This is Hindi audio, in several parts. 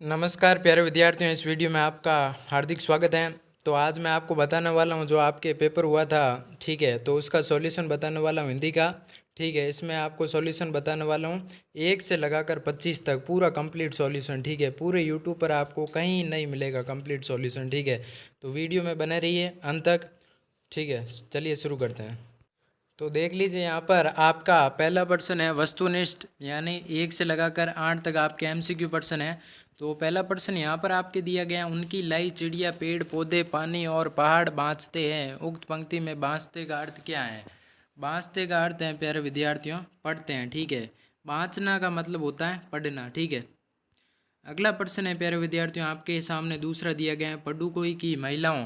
नमस्कार प्यारे विद्यार्थियों, इस वीडियो में आपका हार्दिक स्वागत है। तो आज मैं आपको बताने वाला हूँ जो आपके पेपर हुआ था, ठीक है। तो उसका सॉल्यूशन बताने वाला हूँ हिंदी का, ठीक है। इसमें आपको सॉल्यूशन बताने वाला हूँ 1 से लगाकर 25 तक, पूरा कंप्लीट सॉल्यूशन, ठीक है। पूरे यूट्यूब पर आपको कहीं नहीं मिलेगा कंप्लीट सॉल्यूशन, ठीक है। तो वीडियो में बने रहिए अंत तक, ठीक है। चलिए शुरू करते हैं। तो देख लीजिए, यहाँ पर आपका पहला प्रश्न है वस्तुनिष्ठ, यानी 1 से लगाकर 8 तक आपके एमसीक्यू प्रश्न है। तो पहला प्रश्न यहाँ पर आपके दिया गया, उनकी लाई चिड़िया पेड़ पौधे पानी और पहाड़ बाँचते हैं। उक्त पंक्ति में बाँचते का अर्थ क्या है? बाँचते का अर्थ है प्यारे विद्यार्थियों पढ़ते हैं, ठीक है। बाँचना का मतलब होता है पढ़ना, ठीक है। अगला प्रश्न है प्यारे विद्यार्थियों, आपके सामने दूसरा दिया गया है, पडुकोई की महिलाओं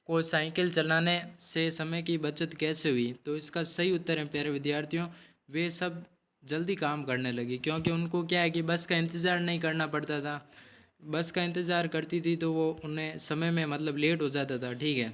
को साइकिल चलाने से समय की बचत कैसे हुई? तो इसका सही उत्तर है प्यारे विद्यार्थियों, वे सब जल्दी काम करने लगी, क्योंकि उनको क्या है कि बस का इंतज़ार नहीं करना पड़ता था। बस का इंतज़ार करती थी तो वो उन्हें समय में मतलब लेट हो जाता था, ठीक है।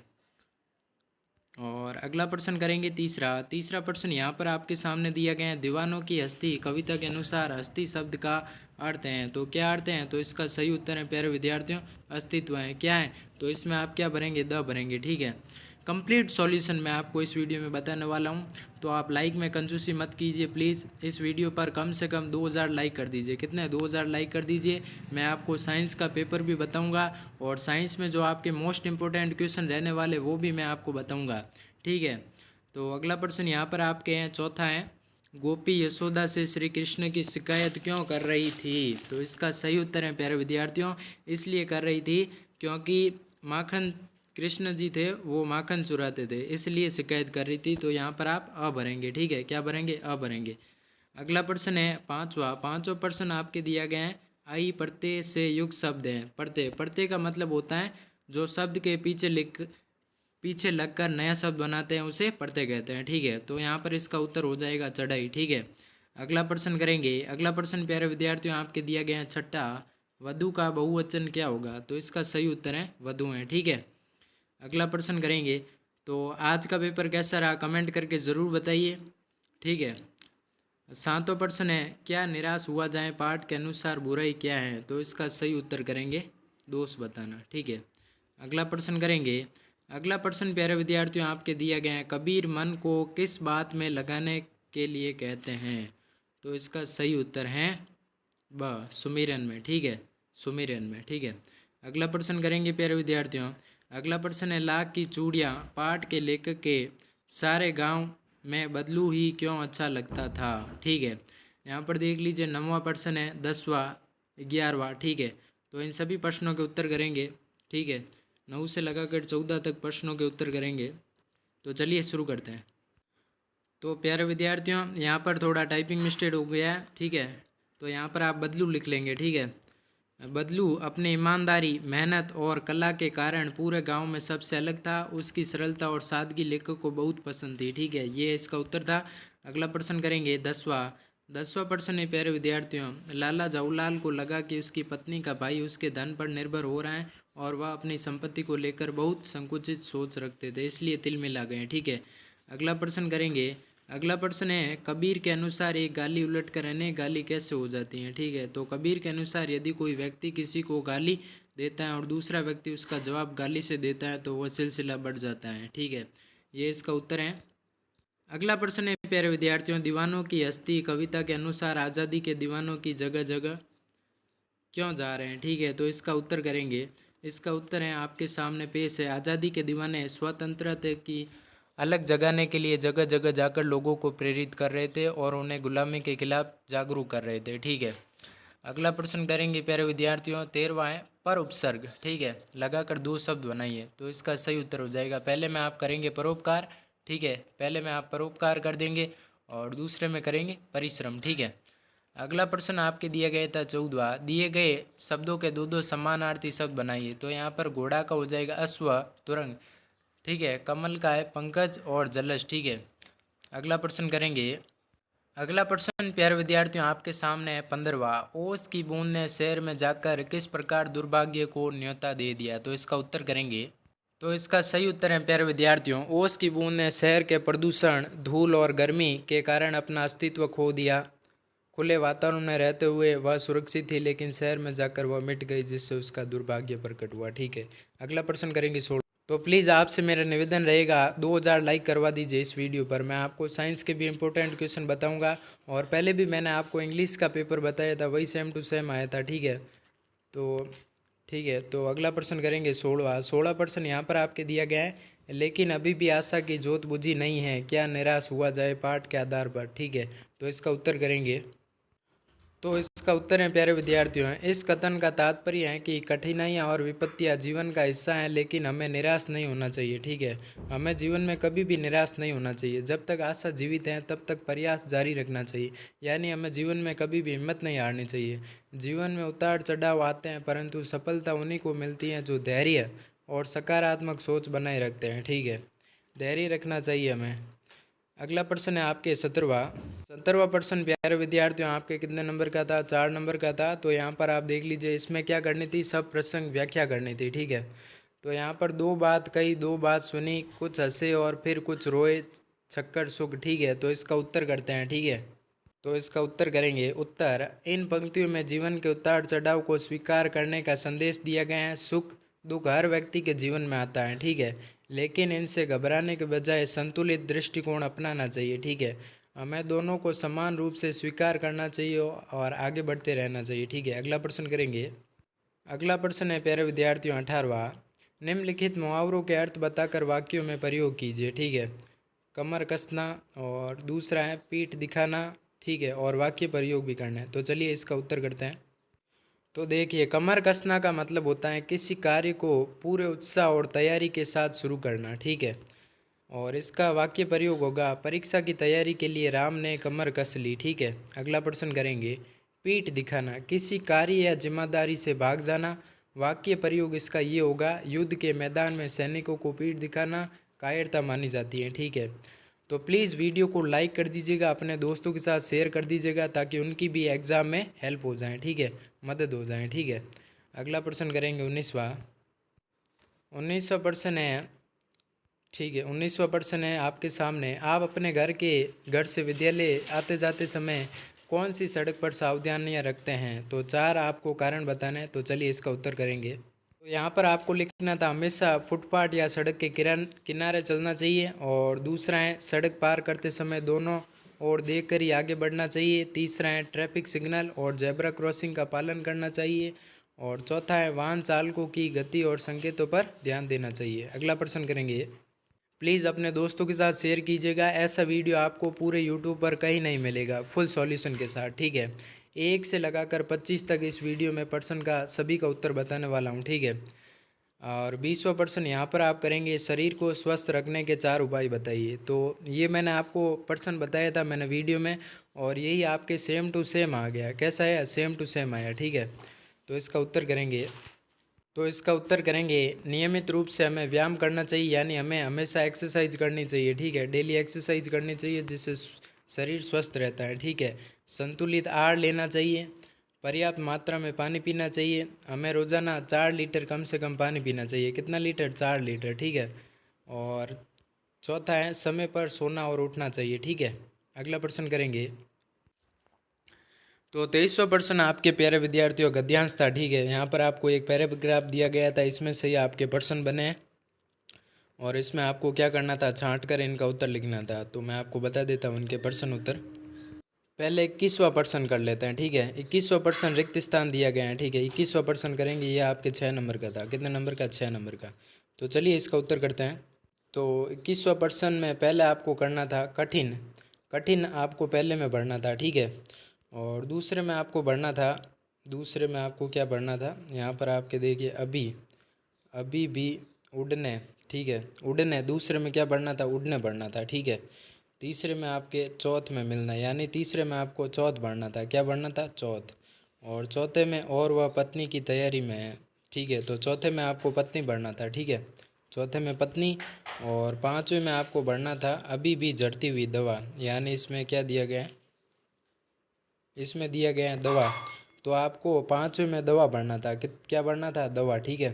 और अगला प्रश्न करेंगे तीसरा। तीसरा प्रश्न यहाँ पर आपके सामने दिया गया है, दीवानों की हस्ती कविता के अनुसार हस्ती शब्द का अर्थ है। तो क्या अर्थ है? तो इसका सही उत्तर है प्यारे विद्यार्थियों अस्तित्व है। क्या है? तो इसमें आप क्या भरेंगे? द भरेंगे, ठीक है। कंप्लीट सॉल्यूशन मैं आपको इस वीडियो में बताने वाला हूँ, तो आप लाइक में कंजूसी मत कीजिए प्लीज़। इस वीडियो पर कम से कम 2000 लाइक कर दीजिए। कितने? 2000 लाइक कर दीजिए। मैं आपको साइंस का पेपर भी बताऊँगा, और साइंस में जो आपके मोस्ट इंपॉर्टेंट क्वेश्चन रहने वाले वो भी मैं आपको बताऊँगा, ठीक है। तो अगला प्रश्न यहाँ पर आपके हैं, चौथा है, गोपी यशोदा से श्री कृष्ण की शिकायत क्यों कर रही थी? तो इसका सही उत्तर है प्यारे विद्यार्थियों, इसलिए कर रही थी क्योंकि माखन कृष्ण जी थे, वो माखन चुराते थे, इसलिए शिकायत कर रही थी। तो यहाँ पर आप अ भरेंगे, ठीक है। क्या भरेंगे? अ भरेंगे। अगला प्रश्न है पांचवा प्रश्न आपके दिया गया है, आई प्रत्यय से युक्त शब्द है। प्रत्यय, प्रत्यय का मतलब होता है जो शब्द के पीछे लगकर नया शब्द बनाते हैं उसे प्रत्यय कहते हैं, ठीक है। तो यहाँ पर इसका उत्तर हो जाएगा चढ़ाई, ठीक है। अगला प्रश्न करेंगे। अगला प्रश्न प्यारे विद्यार्थियों आपके दिया गया है छठा, वधु का बहुवचन क्या होगा? तो इसका सही उत्तर है वधु है, ठीक है। अगला प्रश्न करेंगे। तो आज का पेपर कैसा रहा कमेंट करके ज़रूर बताइए, ठीक है। सातों प्रश्न है, क्या निराश हुआ जाए पाठ के अनुसार बुराई क्या है? तो इसका सही उत्तर करेंगे दोष बताना, ठीक है। अगला प्रश्न करेंगे। अगला प्रश्न प्यारे विद्यार्थियों आपके दिया गया है, कबीर मन को किस बात में लगाने के लिए कहते हैं? तो इसका सही उत्तर है सुमिरन में, ठीक है। सुमिरन में, ठीक है। अगला प्रश्न करेंगे प्यारे विद्यार्थियों। अगला प्रश्न है, लाख की चूड़ियाँ पाठ के लेखक के सारे गांव में बदलू ही क्यों अच्छा लगता था? ठीक है। यहाँ पर देख लीजिए, 9वां प्रश्न है, 10वां, 11वां, ठीक है। तो इन सभी प्रश्नों के उत्तर करेंगे, ठीक है। 9 से लगाकर 14 तक प्रश्नों के उत्तर करेंगे। तो चलिए शुरू करते हैं। तो प्यारे विद्यार्थियों, यहाँ पर थोड़ा टाइपिंग मिस्टेक हो गया है, ठीक है। तो यहाँ पर आप बदलू लिख लेंगे, ठीक है। बदलू अपनी ईमानदारी, मेहनत और कला के कारण पूरे गांव में सबसे अलग था। उसकी सरलता और सादगी लेखक को बहुत पसंद थी, ठीक है। ये इसका उत्तर था। अगला प्रश्न करेंगे 10वां प्रश्न है प्यारे विद्यार्थियों, लाला जवाहरलाल को लगा कि उसकी पत्नी का भाई उसके धन पर निर्भर हो रहा है और वह अपनी संपत्ति को लेकर बहुत संकुचित सोच रखते थे, इसलिए तिल मिला गए, ठीक है। अगला प्रश्न करेंगे। अगला प्रश्न है, कबीर के अनुसार एक गाली उलट कर अनेक गाली कैसे हो जाती हैं? ठीक है। तो कबीर के अनुसार यदि कोई व्यक्ति किसी को गाली देता है और दूसरा व्यक्ति उसका जवाब गाली से देता है तो वह सिलसिला बढ़ जाता है, ठीक है। ये इसका उत्तर है। अगला प्रश्न है प्यारे विद्यार्थियों, दीवानों की हस्ती कविता के अनुसार आज़ादी के दीवानों की जगह जगह क्यों जा रहे हैं? ठीक है। तो इसका उत्तर करेंगे। इसका उत्तर है आपके सामने पेश है, आज़ादी के दीवाने स्वतंत्रता की अलग जगाने के लिए जगह जगह जाकर लोगों को प्रेरित कर रहे थे और उन्हें गुलामी के खिलाफ जागरूक कर रहे थे, ठीक है। अगला प्रश्न करेंगे प्यारे विद्यार्थियों, 13वां है पर उपसर्ग, ठीक है। लगाकर दो शब्द बनाइए। तो इसका सही उत्तर हो जाएगा, पहले में आप करेंगे परोपकार, ठीक है। पहले में आप परोपकार कर देंगे और दूसरे में करेंगे परिश्रम, ठीक है। अगला प्रश्न आपके दिया गया था 14वां, दिए गए शब्दों के दो दो समानार्थी शब्द बनाइए। तो यहाँ पर घोड़ा का हो जाएगा अश्व तुरंग, ठीक है। कमल का है पंकज और जलस, ठीक है। अगला प्रश्न करेंगे। अगला प्रश्न प्यारे विद्यार्थियों आपके सामने है 15वां, ओस की बूंद ने शहर में जाकर किस प्रकार दुर्भाग्य को न्योता दे दिया? तो इसका उत्तर करेंगे। तो इसका सही उत्तर है प्यारे विद्यार्थियों, ओस की बूंद ने शहर के प्रदूषण, धूल और गर्मी के कारण अपना अस्तित्व खुले वातावरण में रहते हुए वह सुरक्षित थी, लेकिन शहर में जाकर वह मिट गई, जिससे उसका दुर्भाग्य प्रकट हुआ। ठीक है, अगला प्रश्न करेंगे 16। तो प्लीज़ आपसे मेरा निवेदन रहेगा 2000 लाइक करवा दीजिए इस वीडियो पर। मैं आपको साइंस के भी इंपॉर्टेंट क्वेश्चन बताऊंगा, और पहले भी मैंने आपको इंग्लिश का पेपर बताया था, वही सेम टू सेम आया था। ठीक है, तो ठीक है, तो अगला प्रश्न करेंगे 16 प्रश्न यहाँ पर आपके दिया गया है। लेकिन अभी भी आशा की ज्योत बुझी नहीं है, क्या निराश हुआ जाए, पाठ के आधार पर। ठीक है, तो इसका उत्तर करेंगे। तो इसका उत्तर है प्यारे विद्यार्थियों, इस कथन का तात्पर्य है कि कठिनाइयाँ और विपत्तियाँ जीवन का हिस्सा हैं, लेकिन हमें निराश नहीं होना चाहिए। ठीक है, हमें जीवन में कभी भी निराश नहीं होना चाहिए। जब तक आशा जीवित है तब तक प्रयास जारी रखना चाहिए, यानी हमें जीवन में कभी भी हिम्मत नहीं हारनी चाहिए। जीवन में उतार चढ़ाव आते हैं, परंतु सफलता उन्हीं को मिलती है जो धैर्य और सकारात्मक सोच बनाए रखते हैं। ठीक है, धैर्य रखना चाहिए हमें। अगला प्रश्न है आपके 17वां प्रश्न प्यारे विद्यार्थियों, आपके कितने नंबर का था? 4 नंबर का था। तो यहाँ पर आप देख लीजिए, इसमें क्या करनी थी, सब प्रसंग व्याख्या करनी थी। ठीक है, तो यहाँ पर दो बात कही, दो बात सुनी, कुछ हंसे और फिर कुछ रोए, छक्कर सुख। ठीक है, तो इसका उत्तर करते हैं। ठीक है, तो इसका उत्तर करेंगे। उत्तर, इन पंक्तियों में जीवन के उतार चढ़ाव को स्वीकार करने का संदेश दिया गया है। सुख दुख हर व्यक्ति के जीवन में आता है। ठीक है, लेकिन इनसे घबराने के बजाय संतुलित दृष्टिकोण अपनाना चाहिए। ठीक है, हमें दोनों को समान रूप से स्वीकार करना चाहिए और आगे बढ़ते रहना चाहिए। ठीक है, अगला प्रश्न करेंगे। अगला प्रश्न है प्यारे विद्यार्थियों 18वां, निम्नलिखित मुहावरों के अर्थ बताकर वाक्यों में प्रयोग कीजिए। ठीक है, कमर कसना और दूसरा है पीठ दिखाना। ठीक है, और वाक्य प्रयोग भी करना है। तो चलिए इसका उत्तर करते हैं। तो देखिए, कमर कसना का मतलब होता है किसी कार्य को पूरे उत्साह और तैयारी के साथ शुरू करना। ठीक है, और इसका वाक्य प्रयोग होगा, परीक्षा की तैयारी के लिए राम ने कमर कस ली। ठीक है, अगला प्रश्न करेंगे। पीठ दिखाना, किसी कार्य या जिम्मेदारी से भाग जाना। वाक्य प्रयोग इसका ये होगा, युद्ध के मैदान में सैनिकों को पीठ दिखाना कायरता मानी जाती है। ठीक है, तो प्लीज़ वीडियो को लाइक कर दीजिएगा, अपने दोस्तों के साथ शेयर कर दीजिएगा, ताकि उनकी भी एग्ज़ाम में हेल्प हो जाए। ठीक है, मदद हो जाए। ठीक है, अगला प्रश्न करेंगे 19वां प्रश्न है। ठीक है, 19वां प्रश्न है आपके सामने, आप अपने घर से विद्यालय आते जाते समय कौन सी सड़क पर सावधानियां रखते हैं? तो 4 आपको कारण बताना है। तो चलिए इसका उत्तर करेंगे। तो यहाँ पर आपको लिखना था, हमेशा फुटपाथ या सड़क के किनारे चलना चाहिए, और दूसरा है सड़क पार करते समय दोनों ओर देखकर ही आगे बढ़ना चाहिए। तीसरा है ट्रैफिक सिग्नल और जेब्रा क्रॉसिंग का पालन करना चाहिए, और चौथा है वाहन चालकों की गति और संकेतों पर ध्यान देना चाहिए। अगला प्रश्न करेंगे। प्लीज़ अपने दोस्तों के साथ शेयर कीजिएगा, ऐसा वीडियो आपको पूरे यूट्यूब पर कहीं नहीं मिलेगा फुल सॉल्यूशन के साथ। ठीक है, 1 से लगाकर 25 तक इस वीडियो में प्रश्न का सभी का उत्तर बताने वाला हूँ। ठीक है, और 20वां प्रश्न यहाँ पर आप करेंगे, शरीर को स्वस्थ रखने के 4 उपाय बताइए। तो ये मैंने आपको प्रश्न बताया था मैंने वीडियो में, और यही आपके सेम टू सेम आ गया। कैसा है? सेम टू सेम आया। ठीक है, तो इसका उत्तर करेंगे। तो इसका उत्तर करेंगे, नियमित रूप से हमें व्यायाम करना चाहिए, यानी हमें हमेशा एक्सरसाइज करनी चाहिए। ठीक है, डेली एक्सरसाइज करनी चाहिए, जिससे शरीर स्वस्थ रहता है। ठीक है, संतुलित आहार लेना चाहिए, पर्याप्त मात्रा में पानी पीना चाहिए। हमें रोज़ाना 4 लीटर कम से कम पानी पीना चाहिए। कितना लीटर? 4 लीटर। ठीक है, और चौथा है समय पर सोना और उठना चाहिए। ठीक है, अगला प्रश्न करेंगे। तो 23वां प्रश्न आपके प्यारे विद्यार्थियों गद्यांश था। ठीक है, यहाँ पर आपको एक पैराग्राफ दिया गया था, इसमें से ही आपके प्रश्न बने हैं, और इसमें आपको क्या करना था, छांट कर इनका उत्तर लिखना था। तो मैं आपको बता देता हूँ इनके प्रश्न उत्तर। पहले 21वां प्रश्न कर लेते हैं। ठीक है, 21वां प्रश्न रिक्त स्थान दिया गया है। ठीक है, 21वां प्रश्न करेंगे, ये आपके 6 नंबर का था। कितने नंबर का? 6 नंबर का। तो चलिए इसका उत्तर करते हैं। तो 21वां प्रश्न में पहले आपको करना था कठिन। कठिन आपको पहले में पढ़ना था। ठीक है, और दूसरे में आपको पढ़ना था, दूसरे में आपको क्या पढ़ना था, यहाँ पर आपके देखिए, अभी अभी भी उड़ने। ठीक है, उड़ने दूसरे में क्या पढ़ना था, उड़ने पढ़ना था। ठीक है, तीसरे में आपके चौथ में मिलना, यानी तीसरे में आपको चौथ पढ़ना था। क्या पढ़ना था? चौथ। और चौथे में और वह पत्नी की तैयारी में है। ठीक है, तो चौथे में आपको पत्नी पढ़ना था। ठीक है, चौथे में पत्नी। और पाँचवें में आपको पढ़ना था अभी भी जड़ती हुई दवा, यानी इसमें क्या दिया गया है, इसमें दिया गया है दवा। तो आपको पाँचवें में दवा पढ़ना था। क्या पढ़ना था? दवा। ठीक है,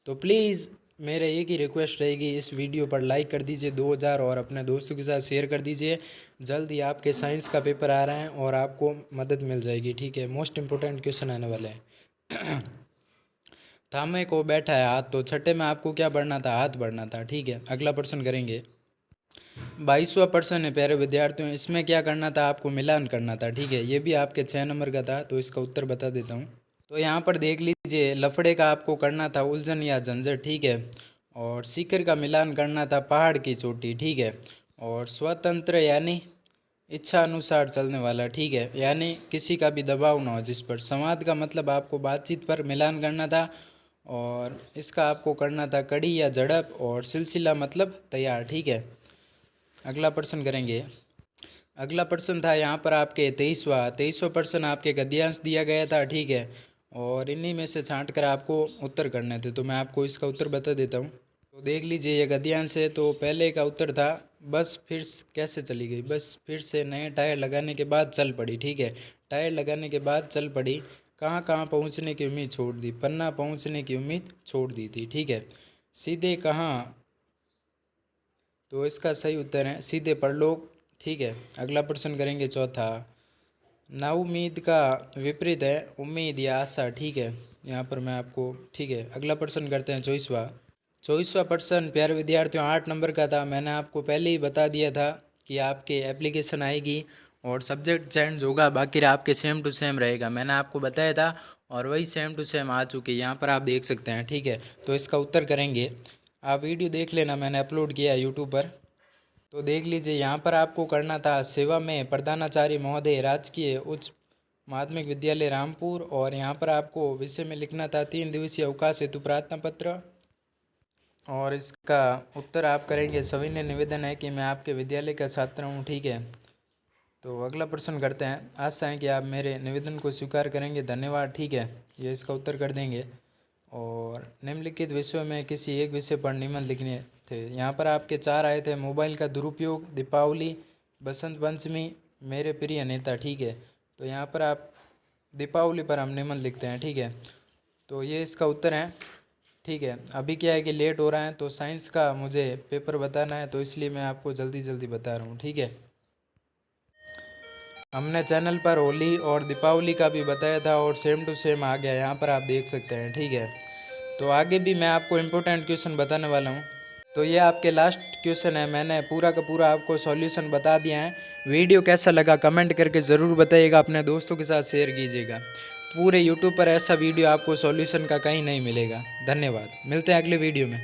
तो प्लीज़ मेरा एक ही रिक्वेस्ट रहेगी, इस वीडियो पर लाइक कर दीजिए 2000 और अपने दोस्तों के साथ शेयर कर दीजिए। जल्द ही आपके साइंस का पेपर आ रहा है और आपको मदद मिल जाएगी, ठीक है। मोस्ट इम्पोर्टेंट क्वेश्चन आने वाले हैं। थामे को बैठा है हाथ, तो छठे में आपको क्या पढ़ना था? हाथ पढ़ना था, ठीक है। अगला प्रश्न करेंगे। 22वां प्रश्न है प्यारे विद्यार्थियों, इसमें क्या करना था? आपको मिलान करना था, ठीक है। ये भी आपके 6 नंबर का था, तो इसका उत्तर बता देता हूँ। तो यहाँ पर देख लीजिए, लफड़े का आपको करना था उलझन या झंझट, ठीक है। और सीकर का मिलान करना था पहाड़ की चोटी, ठीक है। और स्वतंत्र यानी इच्छा अनुसार चलने वाला, ठीक है, यानी किसी का भी दबाव ना हो जिस पर। संवाद का मतलब आपको बातचीत पर मिलान करना था, और इसका आपको करना था कड़ी या झड़प। और सिलसिला मतलब तैयार, ठीक है। अगला प्रश्न करेंगे। अगला प्रश्न था यहाँ पर आपके 23वां प्रश्न आपके गद्यांश दिया गया था, ठीक है। और इन्हीं में से छांट कर आपको उत्तर करने थे, तो मैं आपको इसका उत्तर बता देता हूँ। तो देख लीजिए, ये गद्यांश है। तो पहले का उत्तर था, बस फिर कैसे चली गई? बस फिर से नए टायर लगाने के बाद चल पड़ी, ठीक है। टायर लगाने के बाद चल पड़ी। कहाँ कहाँ पहुँचने की उम्मीद छोड़ दी? पन्ना पहुँचने की उम्मीद छोड़ दी थी, ठीक है। सीधे कहाँ? तो इसका सही उत्तर है सीधे परलोक, ठीक है। अगला प्रश्न करेंगे चौथा। नाउम्मीद का विपरीत है उम्मीद या आशा, ठीक है। यहाँ पर मैं आपको, ठीक है। अगला प्रश्न करते हैं 24वां प्रश्न प्यारे विद्यार्थियों 8 नंबर का था। मैंने आपको पहले ही बता दिया था कि आपके एप्लीकेशन आएगी और सब्जेक्ट चेंज होगा, बाकी आपके सेम टू सेम रहेगा। मैंने आपको बताया था और वही सेम टू सेम आ चुकी है, यहाँ पर आप देख सकते हैं, ठीक है। तो इसका उत्तर करेंगे, आप वीडियो देख लेना, मैंने अपलोड किया है यूट्यूब पर। तो देख लीजिए, यहाँ पर आपको करना था सेवा में प्रधानाचार्य महोदय राजकीय उच्च माध्यमिक विद्यालय रामपुर। और यहाँ पर आपको विषय में लिखना था 3 दिवसीय अवकाश हेतु प्रार्थना पत्र। और इसका उत्तर आप करेंगे, सविनय निवेदन है कि मैं आपके विद्यालय का छात्र हूँ, ठीक है। तो अगला प्रश्न करते हैं। आशा है कि आप मेरे निवेदन को स्वीकार करेंगे, धन्यवाद, ठीक है। ये इसका उत्तर कर देंगे। और निम्नलिखित विषयों में किसी एक विषय पर निबंध लिखने थे। यहाँ पर आपके 4 आए थे, मोबाइल का दुरुपयोग, दीपावली, बसंत पंचमी, मेरे प्रिय नेता, ठीक है। तो यहाँ पर आप दीपावली पर हम निबंध लिखते हैं, ठीक है। तो ये इसका उत्तर है, ठीक है। अभी क्या है कि लेट हो रहा है, तो साइंस का मुझे पेपर बताना है, तो इसलिए मैं आपको जल्दी जल्दी बता रहा हूँ, ठीक है। हमने चैनल पर होली और दीपावली का भी बताया था और सेम टू सेम आ गया, यहाँ पर आप देख सकते हैं, ठीक है। तो आगे भी मैं आपको इम्पोर्टेंट क्वेश्चन बताने वाला हूँ। तो ये आपके लास्ट क्वेश्चन है, मैंने पूरा का पूरा आपको सॉल्यूशन बता दिया है। वीडियो कैसा लगा कमेंट करके ज़रूर बताइएगा, अपने दोस्तों के साथ शेयर कीजिएगा। पूरे यूट्यूब पर ऐसा वीडियो आपको सॉल्यूशन का कहीं नहीं मिलेगा। धन्यवाद, मिलते हैं अगले वीडियो में।